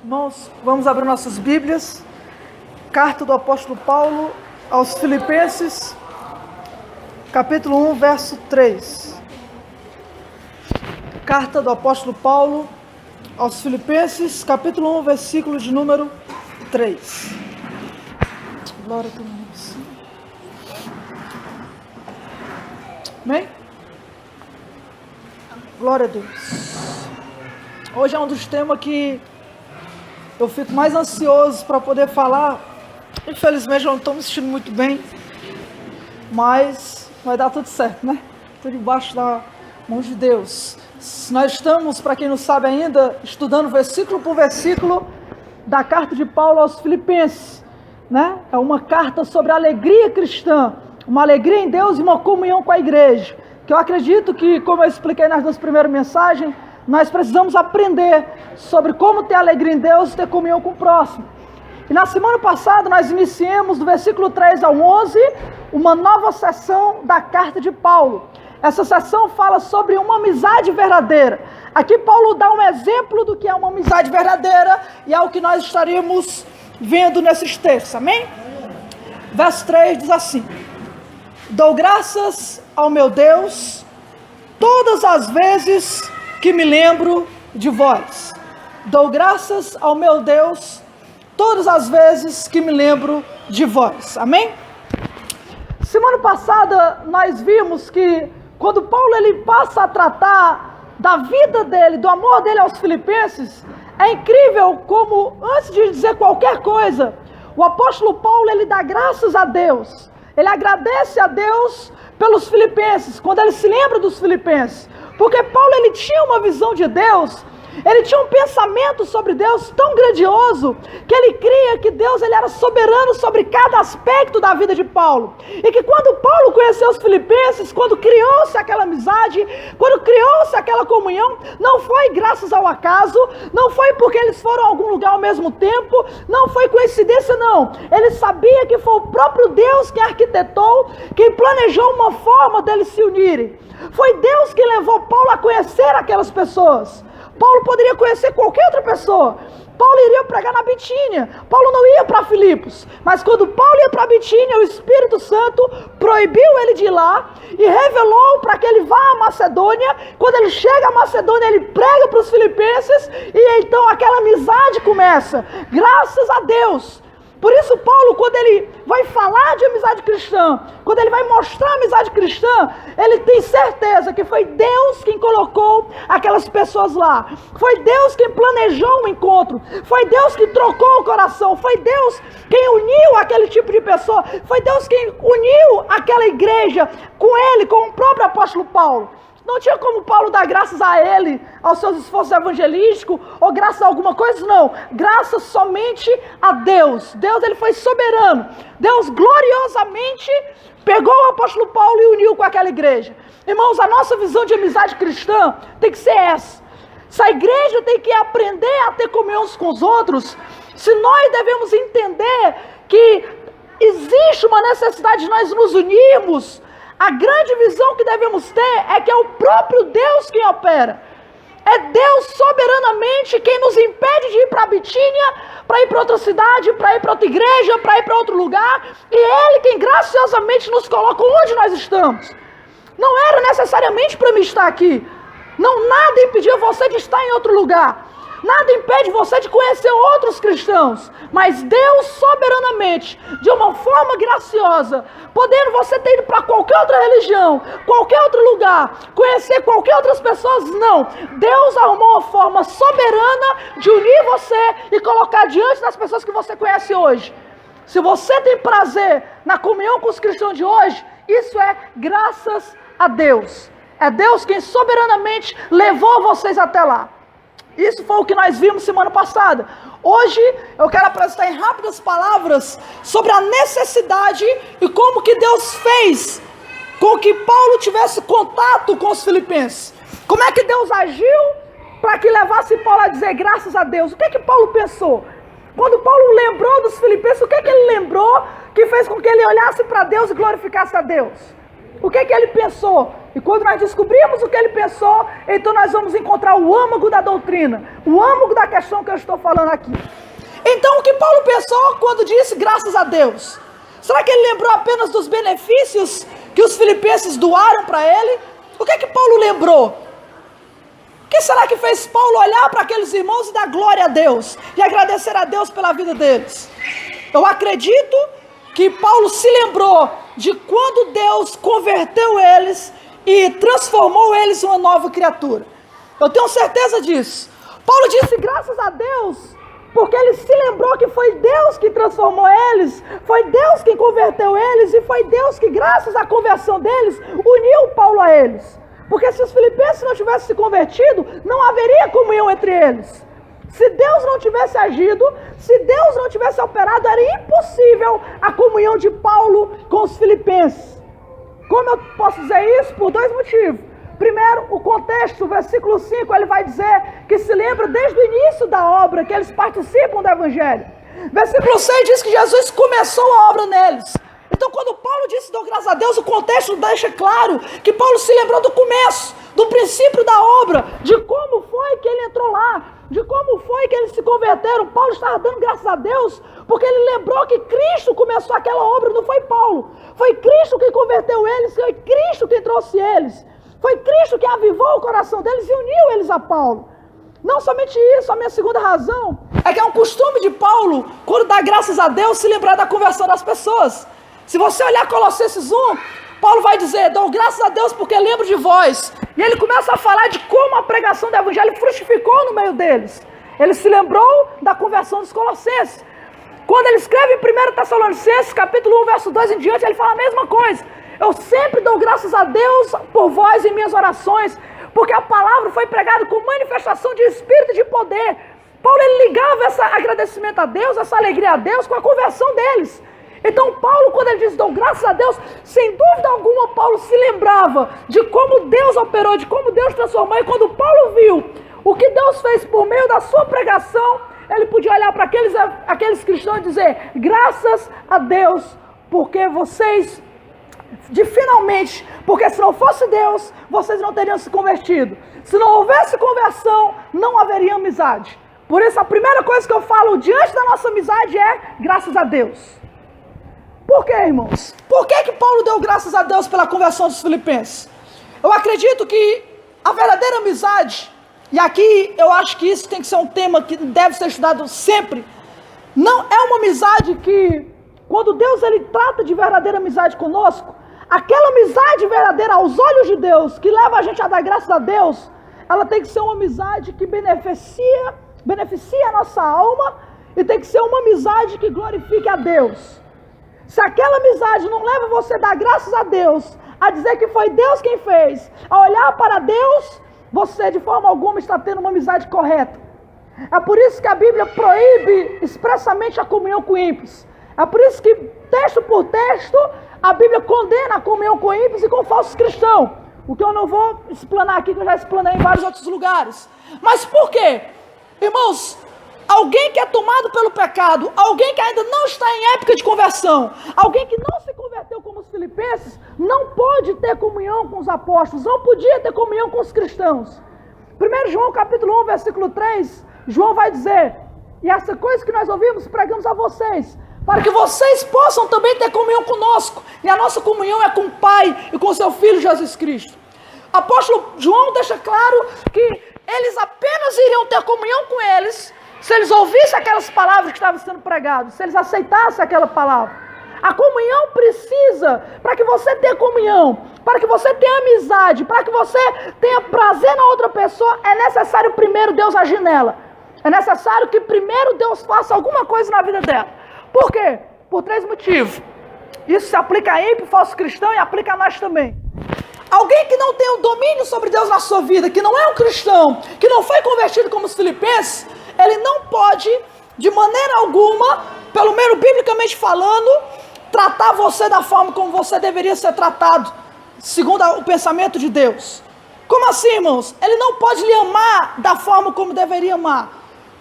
Irmãos, vamos abrir nossas Bíblias. Carta do apóstolo Paulo aos Filipenses, capítulo 1, verso 3. Carta do apóstolo Paulo aos Filipenses, capítulo 1, versículo de número 3. Glória a Deus. Amém? Glória a Deus. Hoje é um dos temas que eu fico mais ansioso para poder falar. Infelizmente eu não estou me sentindo muito bem, mas vai dar tudo certo, né? Estou debaixo da mão de Deus. Nós estamos, para quem não sabe ainda, estudando versículo por versículo da carta de Paulo aos Filipenses, né? É uma carta sobre a alegria cristã, uma alegria em Deus e uma comunhão com a igreja, que eu acredito que, como eu expliquei nas duas primeiras mensagens, nós precisamos aprender sobre como ter alegria em Deus e ter comunhão com o próximo. E na semana passada nós iniciamos do versículo 3 ao 11 uma nova sessão da carta de Paulo. Essa sessão fala sobre uma amizade verdadeira. Aqui Paulo dá um exemplo do que é uma amizade verdadeira e é o que nós estaremos vendo nesses textos, amém? Verso 3 diz assim: dou graças ao meu Deus todas as vezes que me lembro de vós. Dou graças ao meu Deus todas as vezes que me lembro de vós. Amém? Semana passada nós vimos que quando Paulo ele passa a tratar da vida dele, do amor dele aos filipenses, é incrível como antes de dizer qualquer coisa, o apóstolo Paulo ele dá graças a Deus. Ele agradece a Deus pelos filipenses, quando ele se lembra dos filipenses. Porque Paulo ele tinha uma visão de Deus, ele tinha um pensamento sobre Deus tão grandioso, que ele cria que Deus ele era soberano sobre cada aspecto da vida de Paulo. E que quando Paulo conheceu os filipenses, quando criou-se aquela amizade, quando criou-se aquela comunhão, não foi graças ao acaso, não foi porque eles foram a algum lugar ao mesmo tempo, não foi coincidência não. Ele sabia que foi o próprio Deus que arquitetou, que planejou uma forma deles se unirem. Foi Deus que levou Paulo a conhecer aquelas pessoas. Paulo poderia conhecer qualquer outra pessoa. Paulo iria pregar na Bitínia. Paulo não ia para Filipos. Mas quando Paulo ia para Bitínia, o Espírito Santo proibiu ele de ir lá e revelou para que ele vá à Macedônia. Quando ele chega à Macedônia, ele prega para os filipenses e então aquela amizade começa. Graças a Deus. Por isso Paulo, quando ele vai falar de amizade cristã, quando ele vai mostrar a amizade cristã, ele tem certeza que foi Deus quem colocou aquelas pessoas lá. Foi Deus quem planejou o encontro. Foi Deus que trocou o coração. Foi Deus quem uniu aquele tipo de pessoa. Foi Deus quem uniu aquela igreja com ele, com o próprio apóstolo Paulo. Não tinha como Paulo dar graças a ele, aos seus esforços evangelísticos, ou graças a alguma coisa, não. Graças somente a Deus. Deus ele foi soberano. Deus gloriosamente pegou o apóstolo Paulo e uniu com aquela igreja. Irmãos, a nossa visão de amizade cristã tem que ser essa. Se a igreja tem que aprender a ter comunhão uns com os outros, se nós devemos entender que existe uma necessidade de nós nos unirmos, a grande visão que devemos ter é que é o próprio Deus quem opera. É Deus soberanamente quem nos impede de ir para a Bitínia, para ir para outra cidade, para ir para outra igreja, para ir para outro lugar. E Ele quem graciosamente nos coloca onde nós estamos. Não era necessariamente para mim estar aqui. Não, nada impedia você de estar em outro lugar. Nada impede você de conhecer outros cristãos, mas Deus soberanamente, de uma forma graciosa, podendo você ter ido para qualquer outra religião, qualquer outro lugar, conhecer qualquer outras pessoas, não. Deus arrumou uma forma soberana de unir você e colocar diante das pessoas que você conhece hoje. Se você tem prazer na comunhão com os cristãos de hoje, isso é graças a Deus. É Deus quem soberanamente levou vocês até lá. Isso foi o que nós vimos semana passada. Hoje eu quero apresentar em rápidas palavras sobre a necessidade e como que Deus fez com que Paulo tivesse contato com os filipenses. Como é que Deus agiu para que levasse Paulo a dizer graças a Deus? O que é que Paulo pensou? Quando Paulo lembrou dos filipenses, o que é que ele lembrou que fez com que ele olhasse para Deus e glorificasse a Deus? O que ele pensou? E quando nós descobrimos o que ele pensou, então nós vamos encontrar o âmago da doutrina, o âmago da questão que eu estou falando aqui. Então, o que Paulo pensou quando disse graças a Deus? Será que ele lembrou apenas dos benefícios que os filipenses doaram para ele? O que Paulo lembrou? O que será que fez Paulo olhar para aqueles irmãos e dar glória a Deus? E agradecer a Deus pela vida deles? Eu acredito que Paulo se lembrou de quando Deus converteu eles e transformou eles em uma nova criatura. Eu tenho certeza disso. Paulo disse graças a Deus, porque ele se lembrou que foi Deus que transformou eles, foi Deus que converteu eles, e foi Deus que, graças à conversão deles, uniu Paulo a eles. Porque se os filipenses não tivessem se convertido, não haveria comunhão entre eles. Se Deus não tivesse agido, se Deus não tivesse operado, era impossível a comunhão de Paulo com os filipenses. Como eu posso dizer isso? Por dois motivos. Primeiro, o contexto, o versículo 5, ele vai dizer que se lembra desde o início da obra, que eles participam do Evangelho. Versículo 6 diz que Jesus começou a obra neles. Então, quando Paulo disse, dou graças a Deus, o contexto deixa claro que Paulo se lembrou do começo, do princípio da obra, de como foi que ele entrou lá, de como foi que eles se converteram. Paulo estava dando graças a Deus, porque ele lembrou que Cristo começou aquela obra, não foi Paulo. Foi Cristo que converteu eles, foi Cristo que trouxe eles. Foi Cristo que avivou o coração deles e uniu eles a Paulo. Não somente isso, a minha segunda razão é que é um costume de Paulo, quando dá graças a Deus, se lembrar da conversão das pessoas. Se você olhar Colossenses 1, Paulo vai dizer, dou graças a Deus porque lembro de vós. E ele começa a falar de como a pregação do Evangelho frutificou no meio deles. Ele se lembrou da conversão dos Colossenses. Quando ele escreve em 1 Tessalonicenses, capítulo 1, verso 2 em diante, ele fala a mesma coisa. Eu sempre dou graças a Deus por vós em minhas orações, porque a palavra foi pregada com manifestação de espírito e de poder. Paulo, ele ligava esse agradecimento a Deus, essa alegria a Deus, com a conversão deles. Então Paulo, quando ele diz, dou graças a Deus, sem dúvida alguma, Paulo se lembrava de como Deus operou, de como Deus transformou. E quando Paulo viu o que Deus fez por meio da sua pregação, ele podia olhar para aqueles cristãos e dizer, graças a Deus, porque vocês, finalmente, porque se não fosse Deus, vocês não teriam se convertido. Se não houvesse conversão, não haveria amizade. Por isso, a primeira coisa que eu falo diante da nossa amizade é, graças a Deus. Por quê, irmãos? Por que Paulo deu graças a Deus pela conversão dos filipenses? Eu acredito que a verdadeira amizade, e aqui eu acho que isso tem que ser um tema que deve ser estudado sempre, não é uma amizade que, quando Deus ele trata de verdadeira amizade conosco, aquela amizade verdadeira aos olhos de Deus, que leva a gente a dar graças a Deus, ela tem que ser uma amizade que beneficia a nossa alma, e tem que ser uma amizade que glorifique a Deus. Se aquela amizade não leva você a dar graças a Deus, a dizer que foi Deus quem fez, a olhar para Deus, você de forma alguma está tendo uma amizade correta. É por isso que a Bíblia proíbe expressamente a comunhão com ímpios. É por isso que, texto por texto, a Bíblia condena a comunhão com ímpios e com falsos cristãos. O que eu não vou explanar aqui, que eu já explanei em vários outros lugares. Mas por quê? Irmãos, alguém que é tomado pelo pecado, alguém que ainda não está em época de conversão, alguém que não se converteu como os filipenses, não pode ter comunhão com os apóstolos, não podia ter comunhão com os cristãos. 1 João capítulo 1, versículo 3, João vai dizer, e essa coisa que nós ouvimos, pregamos a vocês, para que vocês possam também ter comunhão conosco, e a nossa comunhão é com o Pai e com o seu Filho Jesus Cristo. O apóstolo João deixa claro que eles apenas iriam ter comunhão com eles, se eles ouvissem aquelas palavras que estavam sendo pregadas, se eles aceitassem aquela palavra. A comunhão precisa, para que você tenha comunhão, para que você tenha amizade, para que você tenha prazer na outra pessoa, é necessário primeiro Deus agir nela. É necessário que primeiro Deus faça alguma coisa na vida dela. Por quê? Por 3 motivos. Isso se aplica a ímpio, falso cristão e aplica a nós também. Alguém que não tem o domínio sobre Deus na sua vida, que não é um cristão, que não foi convertido como os filipenses, ele não pode, de maneira alguma, pelo menos biblicamente falando, tratar você da forma como você deveria ser tratado, segundo o pensamento de Deus. Como assim, irmãos? Ele não pode lhe amar da forma como deveria amar,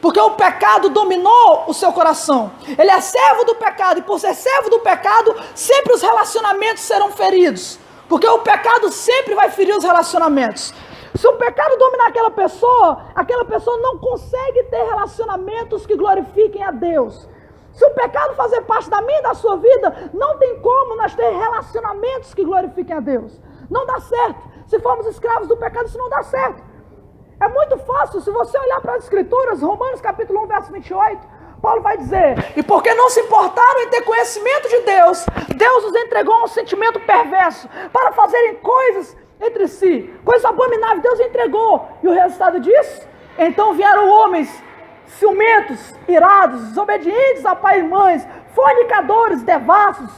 porque o pecado dominou o seu coração. Ele é servo do pecado, e por ser servo do pecado, sempre os relacionamentos serão feridos. Porque o pecado sempre vai ferir os relacionamentos. Se o pecado dominar aquela pessoa não consegue ter relacionamentos que glorifiquem a Deus. Se o pecado fazer parte da minha e da sua vida, não tem como nós ter relacionamentos que glorifiquem a Deus. Não dá certo. Se formos escravos do pecado, isso não dá certo. É muito fácil, se você olhar para as Escrituras, Romanos capítulo 1, verso 28, Paulo vai dizer: e porque não se importaram em ter conhecimento de Deus, Deus os entregou a um sentimento perverso, para fazerem coisas entre si, coisas abomináveis, Deus entregou. E o resultado disso? Então vieram homens ciumentos, irados, desobedientes a pai e mães, fornicadores, devassos,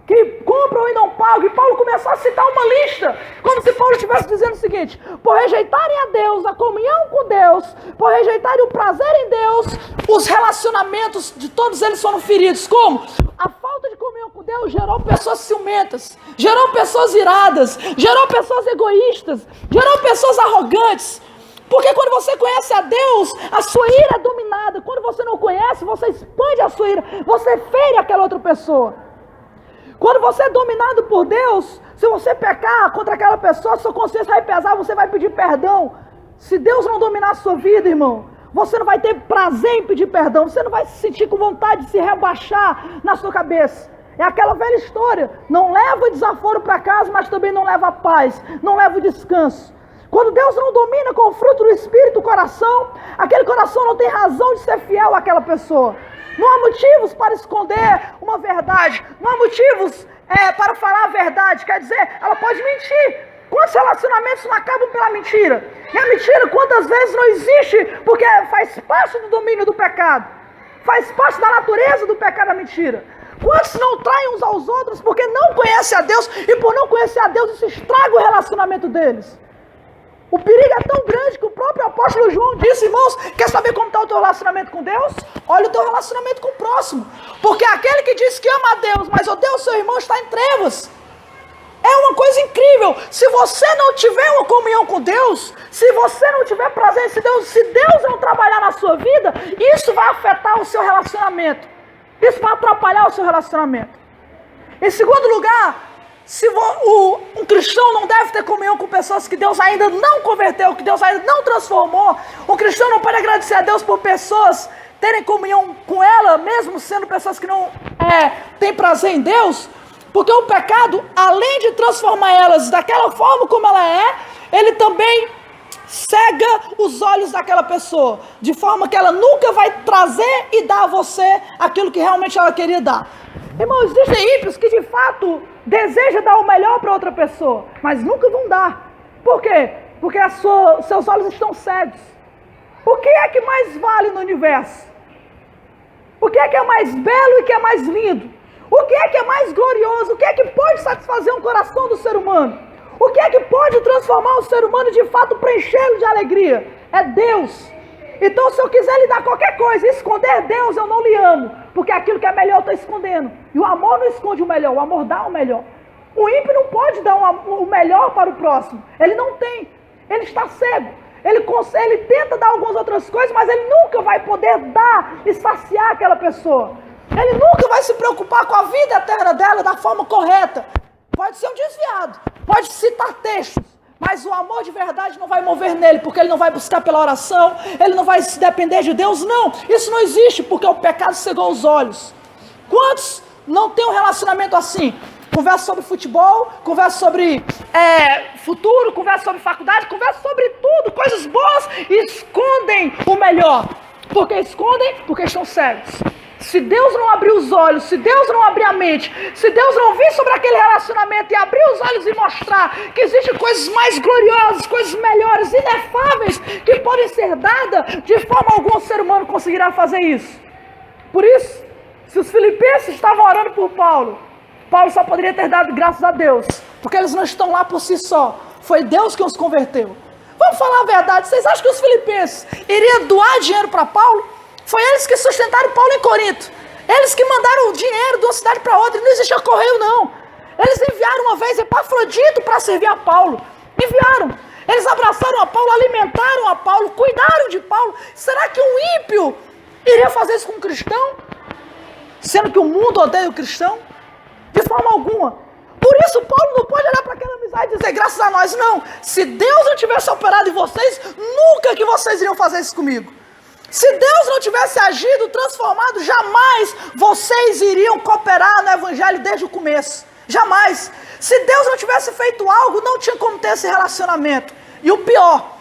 que compram e não pagam. E Paulo começou a citar uma lista, como se Paulo estivesse dizendo o seguinte: por rejeitarem a Deus, a comunhão com Deus, por rejeitarem o prazer em Deus, os relacionamentos de todos eles foram feridos. Como? A falta de comunhão com Deus gerou pessoas ciumentas, gerou pessoas iradas, gerou pessoas egoístas, gerou pessoas arrogantes. Porque quando você conhece a Deus, a sua ira é dominada. Quando você não conhece, você expande a sua ira, você fere aquela outra pessoa. Quando você é dominado por Deus, se você pecar contra aquela pessoa, sua consciência vai pesar, você vai pedir perdão. Se Deus não dominar a sua vida, irmão, você não vai ter prazer em pedir perdão, você não vai se sentir com vontade de se rebaixar na sua cabeça. É aquela velha história: não leva desaforo para casa, mas também não leva paz, não leva descanso. Quando Deus não domina com o fruto do Espírito o coração, aquele coração não tem razão de ser fiel àquela pessoa. Não há motivos para esconder uma verdade, não há motivos para falar a verdade. Quer dizer, ela pode mentir. Quantos relacionamentos não acabam pela mentira? E a mentira quantas vezes não existe porque faz parte do domínio do pecado, faz parte da natureza do pecado a mentira. Quantos não traem uns aos outros porque não conhecem a Deus, e por não conhecer a Deus isso estraga o relacionamento deles. O perigo é tão grande que o próprio apóstolo João disse: irmãos, quer saber como está o teu relacionamento com Deus? Olha o teu relacionamento com o próximo. Porque aquele que diz que ama a Deus, mas odeia o seu irmão, está em trevas. É uma coisa incrível. Se você não tiver uma comunhão com Deus, se você não tiver prazer em Deus, se Deus não trabalhar na sua vida, isso vai afetar o seu relacionamento. Isso vai atrapalhar o seu relacionamento. Em segundo lugar, um cristão não deve ter comunhão com pessoas que Deus ainda não converteu, que Deus ainda não transformou. Um cristão não pode agradecer a Deus por pessoas terem comunhão com ela, mesmo sendo pessoas que não têm prazer em Deus. Porque o pecado, além de transformar elas daquela forma como ela é, ele também cega os olhos daquela pessoa, de forma que ela nunca vai trazer e dar a você aquilo que realmente ela queria dar. Irmãos, existem ímpios que de fato desejam dar o melhor para outra pessoa, mas nunca vão dar. Por quê? Porque seus olhos estão cegos. O que é que mais vale no universo? O que é mais belo e que é mais lindo? O que é mais glorioso? O que é que pode satisfazer um coração do ser humano? O que é que pode transformar o ser humano e de fato preenchê-lo de alegria? É Deus. Então, se eu quiser lhe dar qualquer coisa e esconder Deus, eu não lhe amo, porque aquilo que é melhor eu estou escondendo. E o amor não esconde o melhor, o amor dá o melhor. O ímpio não pode dar o melhor para o próximo. Ele não tem. Ele está cego. Ele tenta dar algumas outras coisas, mas ele nunca vai poder dar e saciar aquela pessoa. Ele nunca vai se preocupar com a vida eterna dela da forma correta. Pode ser um desviado, pode citar textos, mas o amor de verdade não vai mover nele, porque ele não vai buscar pela oração, ele não vai se depender de Deus, não. Isso não existe, porque o pecado cegou os olhos. Quantos não têm um relacionamento assim? Conversa sobre futebol, conversa sobre futuro, conversa sobre faculdade, conversa sobre tudo, coisas boas, e escondem o melhor. Por que escondem? Porque estão cegos. Se Deus não abrir os olhos, se Deus não abrir a mente, se Deus não vir sobre aquele relacionamento e abrir os olhos e mostrar que existem coisas mais gloriosas, coisas melhores, inefáveis, que podem ser dadas, de forma alguma o ser humano conseguirá fazer isso. Por isso, se os filipenses estavam orando por Paulo, Paulo só poderia ter dado graças a Deus, porque eles não estão lá por si só. Foi Deus que os converteu. Vamos falar a verdade, vocês acham que os filipenses iriam doar dinheiro para Paulo? Foi eles que sustentaram Paulo em Corinto. Eles que mandaram o dinheiro de uma cidade para outra. Não existia correio, não. Eles enviaram uma vez Epafrodito para servir a Paulo. Enviaram. Eles abraçaram a Paulo, alimentaram a Paulo, cuidaram de Paulo. Será que um ímpio iria fazer isso com um cristão? Sendo que o mundo odeia o cristão? De forma alguma. Por isso Paulo não pode olhar para aquela amizade e dizer graças a nós, não. Se Deus não tivesse operado em vocês, nunca que vocês iriam fazer isso comigo. Se Deus não tivesse agido, transformado, jamais vocês iriam cooperar no evangelho desde o começo. Jamais. Se Deus não tivesse feito algo, não tinha como ter esse relacionamento. E o pior,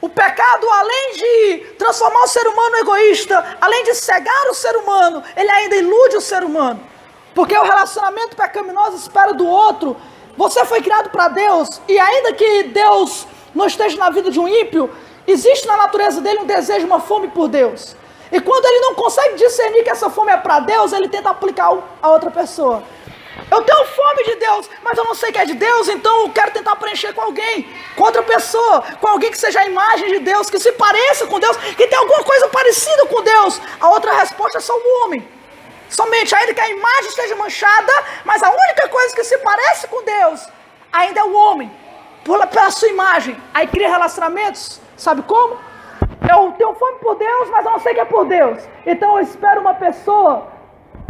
o pecado, além de transformar o ser humano egoísta, além de cegar o ser humano, ele ainda ilude o ser humano. Porque o relacionamento pecaminoso espera do outro. Você foi criado para Deus, e ainda que Deus não esteja na vida de um ímpio, existe na natureza dele um desejo, uma fome por Deus. E quando ele não consegue discernir que essa fome é para Deus, ele tenta aplicar a outra pessoa. Eu tenho fome de Deus, mas eu não sei que é de Deus, então eu quero tentar preencher com alguém, com outra pessoa, com alguém que seja a imagem de Deus, que se pareça com Deus, que tenha alguma coisa parecida com Deus. A outra resposta é só o homem. Somente ainda que a imagem esteja manchada, mas a única coisa que se parece com Deus ainda é o homem, pela sua imagem. Aí cria relacionamentos, sabe como? Eu tenho fome por Deus, mas eu não sei que é por Deus. Então eu espero uma pessoa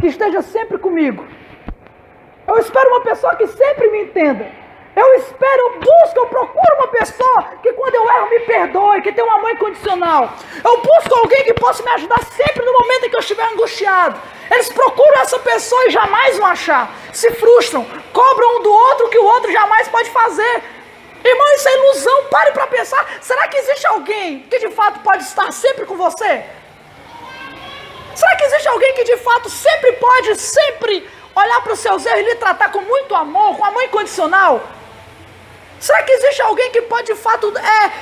que esteja sempre comigo. Eu espero uma pessoa que sempre me entenda. Eu busco, eu procuro uma pessoa que quando eu erro me perdoe, que tem um amor incondicional. Eu busco alguém que possa me ajudar sempre no momento em que eu estiver angustiado. Eles procuram essa pessoa e jamais vão achar. Se frustram, cobram um do outro o que o outro jamais pode fazer. Irmão, isso é ilusão. Pare para pensar. Será que existe alguém que de fato pode estar sempre com você? Será que existe alguém que de fato sempre pode, olhar para os seus erros e lhe tratar com muito amor, com amor incondicional? Será que existe alguém que pode de fato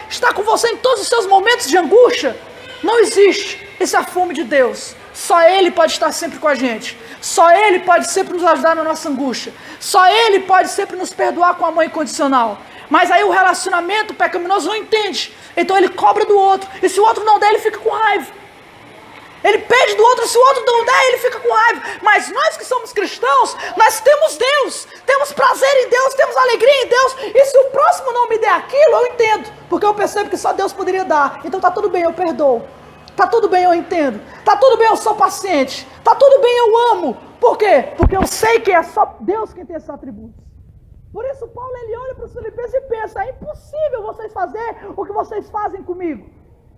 estar com você em todos os seus momentos de angústia? Não existe. Isso é a fome de Deus. Só Ele pode estar sempre com a gente. Só Ele pode sempre nos ajudar na nossa angústia. Só Ele pode sempre nos perdoar com amor incondicional. Mas aí o relacionamento pecaminoso não entende. Então ele cobra do outro. E se o outro não der, ele fica com raiva. Ele pede do outro, se o outro não der, ele fica com raiva. Mas nós que somos cristãos, nós temos Deus, temos prazer em Deus, temos alegria em Deus. E se o próximo não me der aquilo, eu entendo, porque eu percebo que só Deus poderia dar. Então tá tudo bem, eu perdoo. Tá tudo bem, eu entendo. Tá tudo bem, eu sou paciente. Tá tudo bem, eu amo. Por quê? Porque eu sei que é só Deus quem tem esses atributos. Por isso Paulo, ele olha para os filipenses e pensa: é impossível vocês fazerem o que vocês fazem comigo.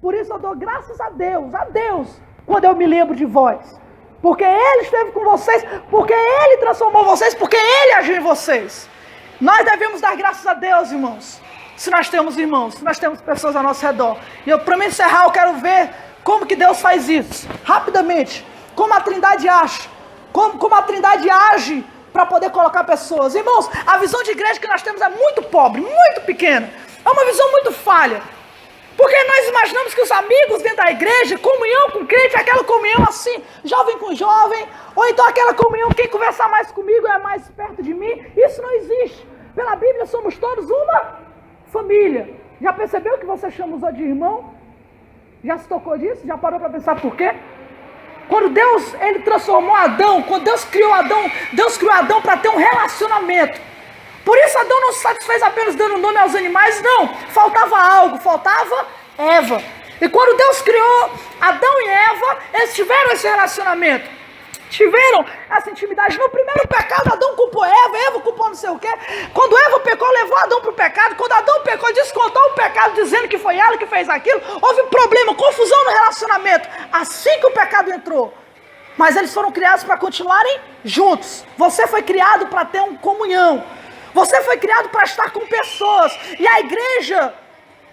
Por isso eu dou graças a Deus, quando eu me lembro de vós, porque Ele esteve com vocês, porque Ele transformou vocês, porque Ele agiu em vocês. Nós devemos dar graças a Deus, irmãos, se nós temos irmãos, se nós temos pessoas ao nosso redor. E para me encerrar, eu quero ver como que Deus faz isso, rapidamente, como a Trindade age, como a Trindade age para poder colocar pessoas. Irmãos, a visão de igreja que nós temos é muito pobre, muito pequena, é uma visão muito falha. Porque nós imaginamos que os amigos dentro da igreja, comunhão com crente, aquela comunhão assim, jovem com jovem, ou então aquela comunhão, quem conversar mais comigo é mais perto de mim. Isso não existe. Pela Bíblia somos todos uma família. Já percebeu que você chama os outros de irmão? Já se tocou disso? Já parou para pensar por quê? Quando Deus, Ele transformou Adão, quando Deus criou Adão para ter um relacionamento. Por isso Adão não se satisfez apenas dando nome aos animais, não. Faltava algo, faltava Eva. E quando Deus criou Adão e Eva, eles tiveram esse relacionamento. Tiveram essa intimidade. No primeiro pecado, Adão culpou Eva culpou não sei o quê. Quando Eva pecou, levou Adão para o pecado. Quando Adão pecou, descontou o pecado, dizendo que foi ela que fez aquilo. Houve problema, confusão no relacionamento. Assim que o pecado entrou. Mas eles foram criados para continuarem juntos. Você foi criado para ter uma comunhão. Você foi criado para estar com pessoas. E a igreja,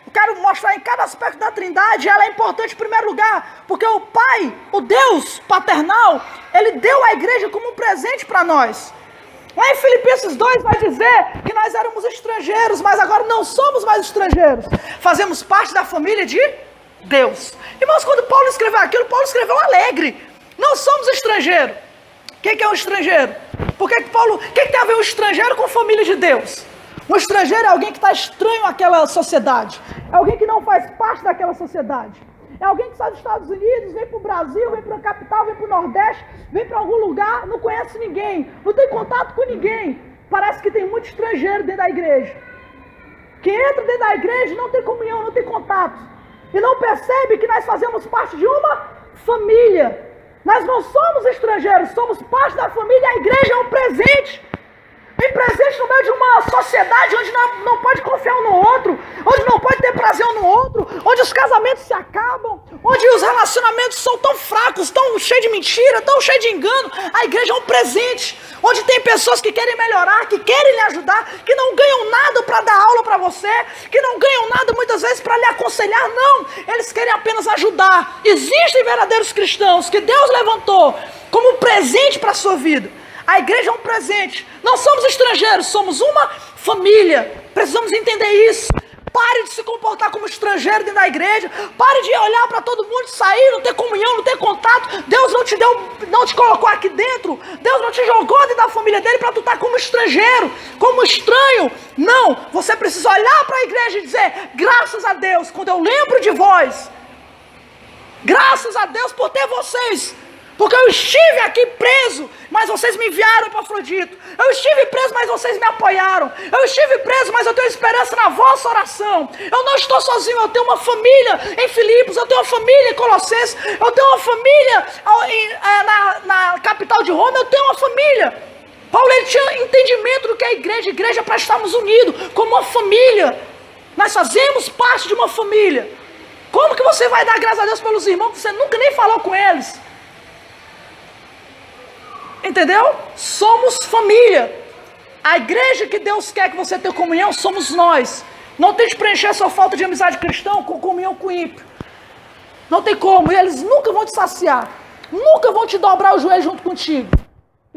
eu quero mostrar em cada aspecto da Trindade, ela é importante em primeiro lugar, porque o Pai, o Deus paternal, Ele deu a igreja como um presente para nós. Lá em Filipenses 2 vai dizer que nós éramos estrangeiros, mas agora não somos mais estrangeiros. Fazemos parte da família de Deus. Irmãos, quando Paulo escreveu aquilo, Paulo escreveu alegre. Não somos estrangeiros. O que é um estrangeiro? O que tem a ver um estrangeiro com a família de Deus? Um estrangeiro é alguém que está estranho àquela sociedade. É alguém que não faz parte daquela sociedade. É alguém que sai dos Estados Unidos, vem para o Brasil, vem para a capital, vem para o Nordeste, vem para algum lugar, não conhece ninguém, não tem contato com ninguém. Parece que tem muito estrangeiro dentro da igreja. Quem entra dentro da igreja não tem comunhão, não tem contato. E não percebe que nós fazemos parte de uma família. Nós não somos estrangeiros, somos parte da família. A igreja é um presente. e presente no meio de uma sociedade onde não pode confiar um no outro, onde não pode ter prazer um no outro, onde os casamentos se acabam, onde os relacionamentos são tão fracos, tão cheios de mentira, tão cheios de engano. A igreja é um presente, onde tem pessoas que querem melhorar, que querem lhe ajudar, que não ganham nada para dar aula para você, que não ganham nada muitas vezes para lhe aconselhar, não, eles querem apenas ajudar. Existem verdadeiros cristãos que Deus levantou como presente para a sua vida. A igreja é um presente, não somos estrangeiros, somos uma família, precisamos entender isso. Pare de se comportar como estrangeiro dentro da igreja. Pare de olhar para todo mundo, sair, não ter comunhão, não ter contato. Deus não te colocou aqui dentro. Deus não te jogou dentro da família dele para tu estar como estrangeiro, como estranho. Não, você precisa olhar para a igreja e dizer: graças a Deus, quando eu lembro de vós, graças a Deus por ter vocês. Porque eu estive aqui preso, mas vocês me enviaram para Afrodito. Eu estive preso, mas vocês me apoiaram. Eu estive preso, mas eu tenho esperança na vossa oração. Eu não estou sozinho, eu tenho uma família em Filipos, eu tenho uma família em Colossenses, eu tenho uma família na capital de Roma, eu tenho uma família. Paulo, ele tinha entendimento do que é a igreja é para estarmos unidos, como uma família. Nós fazemos parte de uma família. Como que você vai dar graças a Deus pelos irmãos que você nunca nem falou com eles? Entendeu? Somos família. A igreja que Deus quer que você tenha comunhão somos nós. Não tente preencher a sua falta de amizade cristã com comunhão com o ímpio. Não tem como. E eles nunca vão te saciar. Nunca vão te dobrar o joelho junto contigo.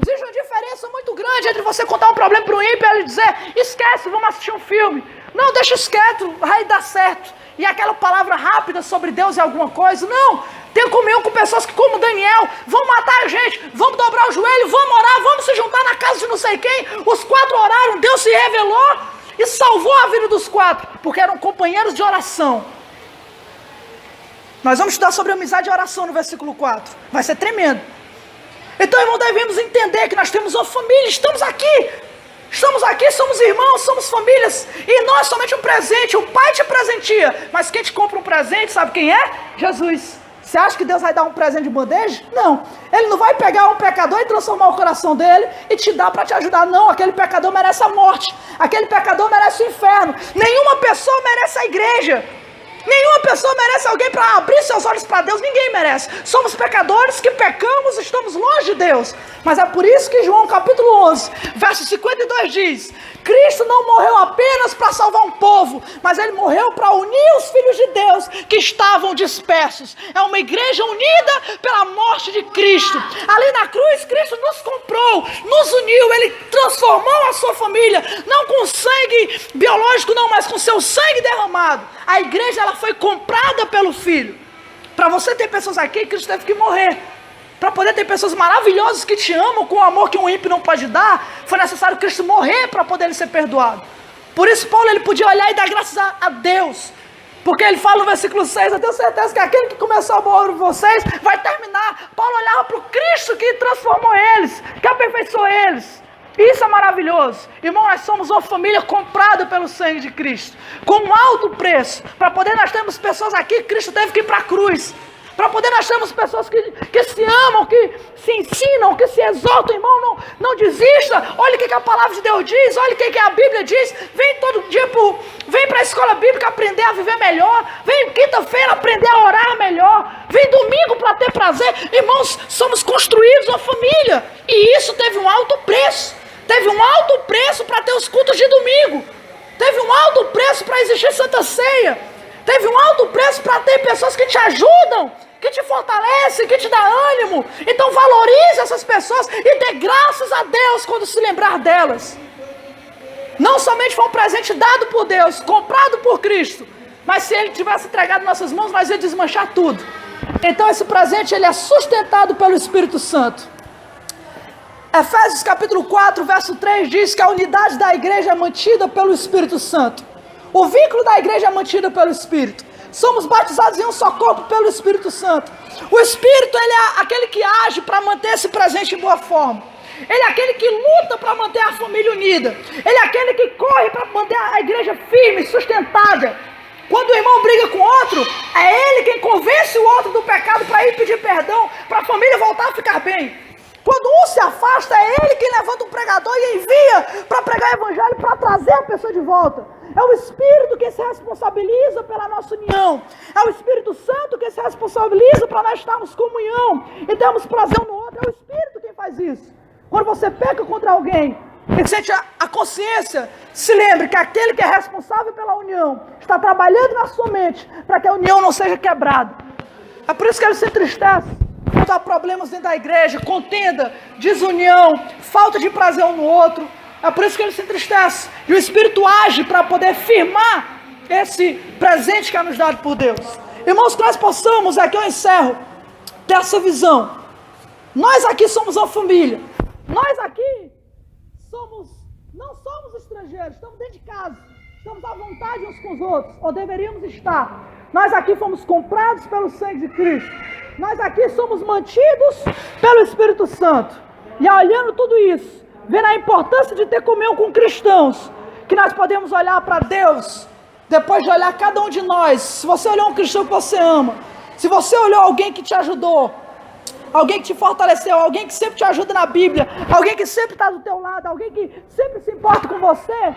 Existe uma diferença muito grande entre você contar um problema para o ímpio e ele dizer: esquece, vamos assistir um filme. Não, deixa isso quieto, vai dar certo. E aquela palavra rápida sobre Deus e alguma coisa. Não, tenha comunhão com pessoas que, como Daniel, vão matar a gente, vamos dobrar o joelho, vamos orar, vamos se juntar na casa de não sei quem. Os 4 oraram, Deus se revelou e salvou a vida dos 4, porque eram companheiros de oração. Nós vamos estudar sobre amizade e oração no versículo 4. Vai ser tremendo. Então, irmão, devemos entender que nós temos uma família, estamos aqui, somos irmãos, somos famílias, e nós somente um presente. O Pai te presenteia, mas quem te compra um presente, sabe quem é? Jesus. Você acha que Deus vai dar um presente de bandeja? Não, Ele não vai pegar um pecador e transformar o coração dele e te dar para te ajudar, não. Aquele pecador merece a morte, aquele pecador merece o inferno. Nenhuma pessoa merece a igreja. Nenhuma pessoa merece alguém para abrir seus olhos para Deus. Ninguém merece. Somos pecadores que pecamos, estamos longe de Deus. Mas é por isso que João capítulo 11, verso 52 diz: Cristo não morreu apenas para salvar um povo, mas Ele morreu para unir os filhos de Deus que estavam dispersos. É uma igreja unida pela morte de Cristo. Ali na cruz, Cristo nos comprou, nos uniu, Ele transformou a sua família, não com sangue biológico não, mas com seu sangue derramado. A igreja, ela foi comprada pelo Filho. Para você ter pessoas aqui, Cristo teve que morrer. Para poder ter pessoas maravilhosas que te amam com o amor que um ímpio não pode dar, foi necessário Cristo morrer para poder ele ser perdoado. Por isso Paulo, ele podia olhar e dar graças a Deus. Porque ele fala no versículo 6, eu tenho certeza que aquele que começou a amor em vocês vai terminar. Paulo olhava para o Cristo que transformou eles, que aperfeiçoou eles. Isso é maravilhoso. Irmão, nós somos uma família comprada pelo sangue de Cristo, com um alto preço. Para poder nós termos pessoas aqui, Cristo teve que ir para a cruz. Para poder nós termos pessoas que se amam, que se ensinam, que se exaltam, irmão, não desista. Olha o que a palavra de Deus diz, olha o que a Bíblia diz. Vem todo dia, vem para a escola bíblica aprender a viver melhor. Vem quinta-feira aprender a orar melhor. Vem domingo para ter prazer. Irmãos, somos construídos uma família. E isso teve um alto preço. Teve um alto preço para ter os cultos de domingo. Teve um alto preço para existir Santa Ceia. Teve um alto preço para ter pessoas que te ajudam, que te fortalecem, que te dá ânimo. Então valorize essas pessoas e dê graças a Deus quando se lembrar delas. Não somente foi um presente dado por Deus, comprado por Cristo, mas se Ele tivesse entregado em nossas mãos, nós ia desmanchar tudo. Então esse presente, ele é sustentado pelo Espírito Santo. Efésios capítulo 4, verso 3 diz que a unidade da igreja é mantida pelo Espírito Santo. O vínculo da igreja é mantido pelo Espírito. Somos batizados em um só corpo pelo Espírito Santo. O Espírito, ele é aquele que age para manter esse presente em boa forma. Ele é aquele que luta para manter a família unida. Ele é aquele que corre para manter a igreja firme, sustentada. Quando o irmão briga com outro, é ele quem convence o outro do pecado para ir pedir perdão, para a família voltar a ficar bem. Quando um se afasta, é ele quem levanta um pregador e envia para pregar o evangelho, para trazer a pessoa de volta. É o Espírito quem se responsabiliza pela nossa união. É o Espírito Santo quem se responsabiliza para nós estarmos em comunhão e termos prazer um no outro. É o Espírito quem faz isso. Quando você peca contra alguém e sente a consciência, se lembre que aquele que é responsável pela união está trabalhando na sua mente para que a união não seja quebrada. É por isso que ele se entristece quando há problemas dentro da igreja, contenda, desunião, falta de prazer um no outro. É por isso que ele se entristece. E o Espírito age para poder firmar esse presente que é nos dado por Deus. Irmãos, que nós possamos, aqui eu encerro, ter essa visão. Nós aqui somos uma família. Nós aqui não somos estrangeiros, estamos dentro de casa. Estamos à vontade uns com os outros, ou deveríamos estar. Nós aqui fomos comprados pelo sangue de Cristo. Nós aqui somos mantidos pelo Espírito Santo. E olhando tudo isso, vendo a importância de ter comunhão com cristãos, que nós podemos olhar para Deus, depois de olhar cada um de nós. Se você olhou um cristão que você ama, se você olhou alguém que te ajudou, alguém que te fortaleceu, alguém que sempre te ajuda na Bíblia, alguém que sempre está do teu lado, alguém que sempre se importa com você,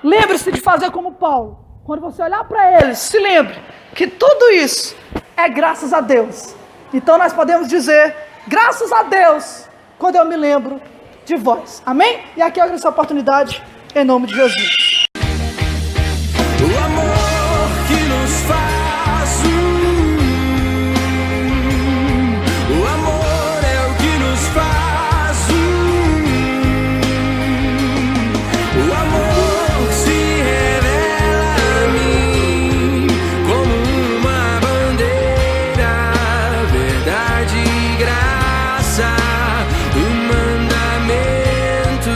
lembre-se de fazer como Paulo. Quando você olhar para ele, se lembre que tudo isso é graças a Deus. Então nós podemos dizer, graças a Deus, quando eu me lembro de vós. Amém? E aqui eu agradeço a oportunidade, em nome de Jesus.